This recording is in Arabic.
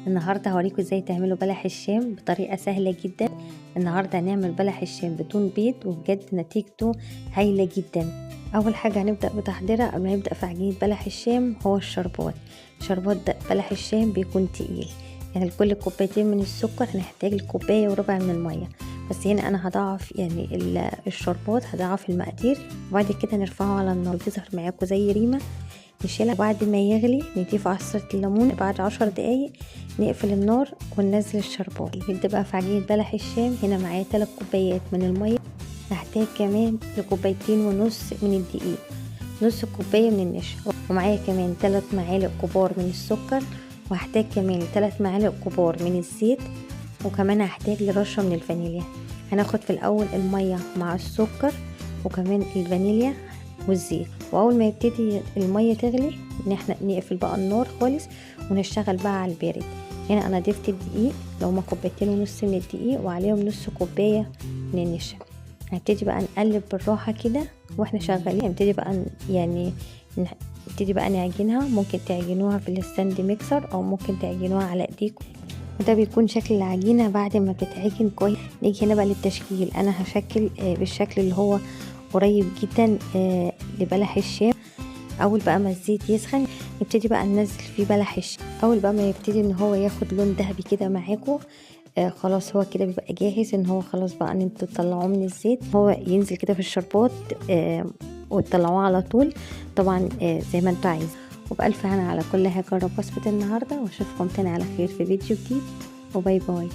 النهارده هوريكم ازاي تعملوا بلح الشام بطريقه سهله جدا. النهارده هنعمل بلح الشام بدون بيض وبجد نتيجته هايله جدا. اول حاجه هنبدا بتحضيرها قبل ما نبدا في عجينه بلح الشام هو الشربات. الشربات ده بلح الشام بيكون تقيل، يعني لكل كوبايتين من السكر هنحتاج لكوبايه وربع من الميه، بس هنا انا هضاعف يعني الشربات، هضاعف المقادير وبعد كده نرفعه على النار تظهر معاكم زي ريمه. نشيلها بعد ما يغلي نضيف عصرة الليمون، بعد 10 دقايق نقفل النار وننزل الشربات. نبدأ بقى في عجينة بلح الشام. هنا معايا 3 كوبايات من المية، هحتاج كمان لكوبايتين ونص من الدقيق، نص كوباية من النشا، ومعايا كمان 3 معالق كبار من السكر، وهحتاج كمان 3 معالق كبار من الزيت، وكمان هحتاج لرشة من الفانيليا. هناخد في الأول المية مع السكر وكمان الفانيليا والزيت، واول ما يبتدي الميه تغلي احنا نقفل بقى النار خالص ونشتغل بقى على البارد. هنا انا ضفت الدقيق، لو ما كوبايتين ونص من الدقيق وعليهم نص كوبايه من النشا. هنبتدي بقى نقلب بالراحه كده واحنا شغالين. هنبتدي بقى نبتدي بقى نعجنها. ممكن تعجنوها في الستاند ميكسر او ممكن تعجنوها على ايديكم، وده بيكون شكل العجينه بعد ما بتتعجن كويس. نيجي هنا بقى للتشكيل. انا هشكل بالشكل اللي هو قريب جدا لبلح الشام. اول بقى ما الزيت يسخن نبتدي بقى ننزل فيه بلح الشام. اول بقى ما يبتدي ان هو ياخد لون ذهبي كده معاكم خلاص هو كده بيبقى جاهز ان هو خلاص بقى ان انتوا تطلعوه من الزيت. هو ينزل كده في الشربات وتطلعوه على طول طبعا زي ما انتوا عايزين. وبألف هنا على كل حاجة. جرب وصفة النهارده واشوفكم تاني على خير في فيديو جديد، وباي باي.